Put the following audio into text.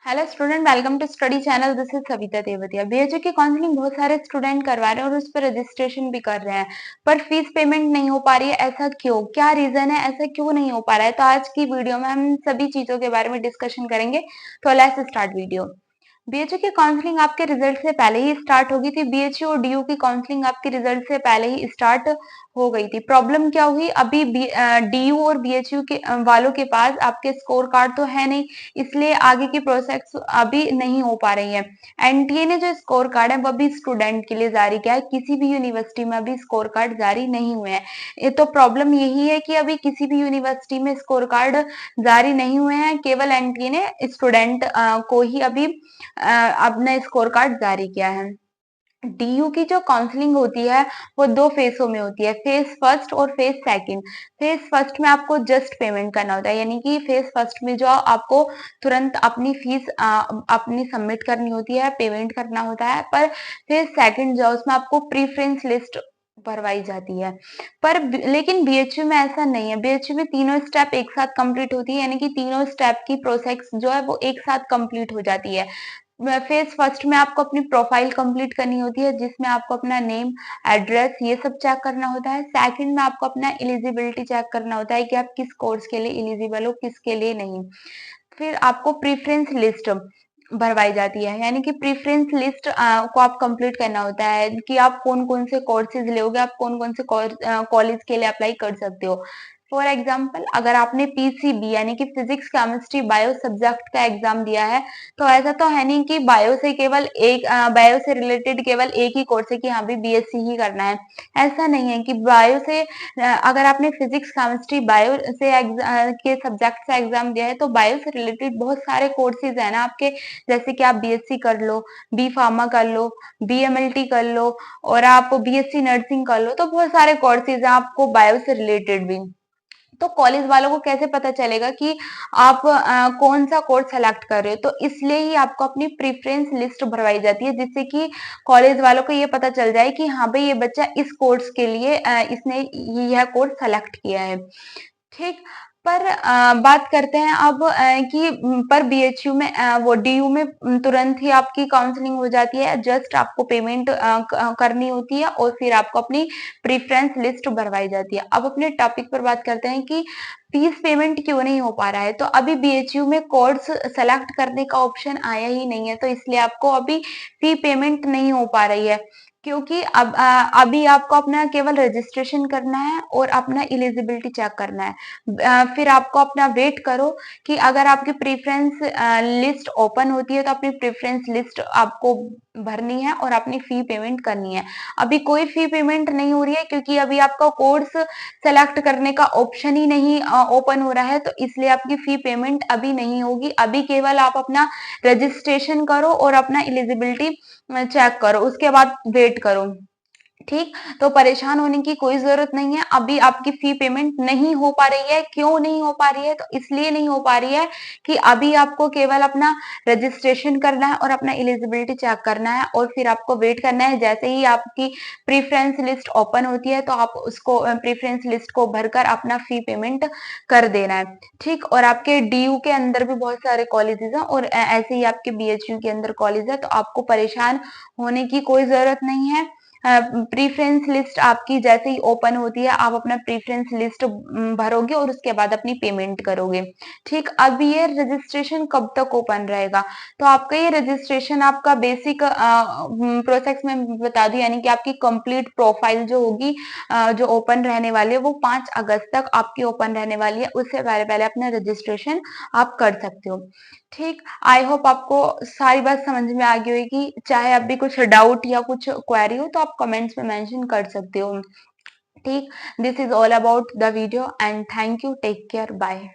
Hello student, welcome to study channel. This is Savita Devtiya. BHU की counselling बहुत सारे student करवा रहे हैं और उस पर रजिस्ट्रेशन भी कर रहे हैं, पर फीस पेमेंट नहीं हो पा रही है। ऐसा क्यों, क्या रीजन है, ऐसा क्यों नहीं हो पा रहा है? तो आज की वीडियो में हम सभी चीजों के बारे में डिस्कशन करेंगे। तो लेट्स स्टार्ट वीडियो। बीएचयू की काउंसलिंग आपके रिजल्ट से पहले ही स्टार्ट हो गई थी। बीएचयू और डीयू की काउंसलिंग आपके रिजल्ट से पहले ही स्टार्ट हो गई थी। प्रॉब्लम क्या हुई, अभी डीयू और बीएचयू के वालों के पास आपके स्कोर कार्ड तो है नहीं, इसलिए आगे की प्रोसेस अभी नहीं हो पा रही है। एनटीए ने जो स्कोर कार्ड है वो भी स्टूडेंट के लिए जारी किया है, किसी भी यूनिवर्सिटी में अभी स्कोर कार्ड जारी नहीं हुए हैं। ये तो प्रॉब्लम यही है कि अभी किसी भी यूनिवर्सिटी में स्कोर कार्ड जारी नहीं हुए हैं, केवल एनटीए ने स्टूडेंट को ही अभी अपना स्कोर कार्ड जारी किया है। डीयू की जो काउंसलिंग होती है वो दो फेसों में होती है, फेज फर्स्ट और फेज सेकंड। फेज फर्स्ट में आपको जस्ट पेमेंट करना होता है, यानी कि फेज फर्स्ट में जो आपको तुरंत अपनी फीस अपनी सबमिट करनी होती है, पेमेंट करना होता है। पर फेज सेकंड जो उसमें आपको प्रीफरेंस लिस्ट भरवाई जाती है। पर लेकिन बीएचयू में ऐसा नहीं है। बीएचयू में तीनों स्टेप एक साथ कंप्लीट होती है, यानी कि तीनों स्टेप की प्रोसेस जो है वो एक साथ कंप्लीट हो जाती है। फेज फर्स्ट में आपको अपनी प्रोफाइल कंप्लीट करनी होती है, जिसमें आपको अपना नेम, एड्रेस ये सब चेक करना होता है। सेकंड में आपको अपना एलिजिबिलिटी चेक करना होता है कि आप किस कोर्स के लिए एलिजिबल हो, किसके लिए नहीं। फिर आपको प्रीफरेंस लिस्ट भरवाई जाती है, यानी कि प्रीफरेंस लिस्ट को आप कंप्लीट करना होता है कि आप कौन कौन से कोर्सेज लोगे, आप कौन कौन से कॉलेज के लिए अप्लाई कर सकते हो। फॉर एग्जाम्पल, अगर आपने पीसीबी यानी कि फिजिक्स केमिस्ट्री बायो सब्जेक्ट का एग्जाम दिया है, तो ऐसा तो है नहीं कि बायो से केवल एक बायो से रिलेटेड केवल एक ही कोर्स है कि हाँ भी बीएससी ही करना है। ऐसा नहीं है कि बायो से अगर आपने फिजिक्स केमिस्ट्री बायो से के सब्जेक्ट से एग्जाम दिया है, तो बायो से रिलेटेड बहुत सारे कोर्सेज है ना आपके, जैसे कि आप बीएससी कर लो, बी फार्मा कर लो, बीएमएलटी कर लो, और आप बीएससी नर्सिंग कर लो। तो बहुत सारे कोर्सेज हैं आपको बायो से रिलेटेड भी। तो कॉलेज वालों को कैसे पता चलेगा कि आप कौन सा कोर्स सेलेक्ट कर रहे हो? तो इसलिए ही आपको अपनी प्रेफरेंस लिस्ट भरवाई जाती है, जिससे कि कॉलेज वालों को ये पता चल जाए कि हाँ भाई ये बच्चा इस कोर्स के लिए इसने यह कोर्स सेलेक्ट किया है। ठीक। पर बात करते हैं अब कि पर बीएचयू में वो डीयू में तुरंत ही आपकी काउंसलिंग हो जाती है। जस्ट आपको पेमेंट करनी होती है और फिर आपको अपनी प्रेफरेंस लिस्ट भरवाई जाती है। अब अपने टॉपिक पर बात करते हैं कि फीस पेमेंट क्यों नहीं हो पा रहा है। तो अभी बीएचयू में कोर्स सेलेक्ट करने का ऑप्शन आया ही नहीं है, तो इसलिए आपको अभी फी पेमेंट नहीं हो पा रही है। क्योंकि अभी आपको अपना केवल रजिस्ट्रेशन करना है और अपना एलिजिबिलिटी चेक करना है। फिर आपको अपना वेट करो कि अगर आपकी प्रेफरेंस लिस्ट ओपन होती है तो अपनी प्रेफरेंस लिस्ट आपको भरनी है और अपनी फी पेमेंट करनी है। अभी कोई फी पेमेंट नहीं हो रही है, क्योंकि अभी आपका कोर्स सेलेक्ट करने का ऑप्शन ही नहीं ओपन हो रहा है, तो इसलिए आपकी फी पेमेंट अभी नहीं होगी। अभी केवल आप अपना रजिस्ट्रेशन करो और अपना एलिजिबिलिटी चेक करो, उसके बाद वेट करो। ठीक। तो परेशान होने की कोई जरूरत नहीं है। अभी आपकी फी पेमेंट नहीं हो पा रही है। क्यों नहीं हो पा रही है? तो इसलिए नहीं हो पा रही है कि अभी आपको केवल अपना रजिस्ट्रेशन करना है और अपना एलिजिबिलिटी चेक करना है, और फिर आपको वेट करना है। जैसे ही आपकी प्रेफरेंस लिस्ट ओपन होती है तो आप उसको प्रेफरेंस लिस्ट को भरकर अपना फी पेमेंट कर देना है। ठीक। और आपके डीयू के अंदर भी बहुत सारे कॉलेजेस हैं और ऐसे ही आपके बीएचयू के अंदर कॉलेज है, तो आपको परेशान होने की कोई जरूरत नहीं है। प्रीफरेंस लिस्ट आपकी जैसे ही ओपन होती है, आप अपना प्रीफरेंस लिस्ट भरोगे और उसके बाद अपनी पेमेंट करोगे। ठीक। अब ये रजिस्ट्रेशन कब तक ओपन रहेगा? तो आपका ये रजिस्ट्रेशन आपका बेसिक प्रोसेस में बता दूं, यानी कि आपकी कंप्लीट प्रोफाइल जो होगी जो ओपन रहने वाली है वो 5 अगस्त तक आपकी ओपन रहने वाली है। उससे पहले पहले अपना रजिस्ट्रेशन आप कर सकते हो। ठीक। आई होप आपको सारी बात समझ में आ गई होगी। चाहे अब भी कुछ डाउट या कुछ क्वेरी हो तो आप कमेंट्स में मेंशन कर सकते हो। ठीक। This is all about the video and thank you. Take care. Bye.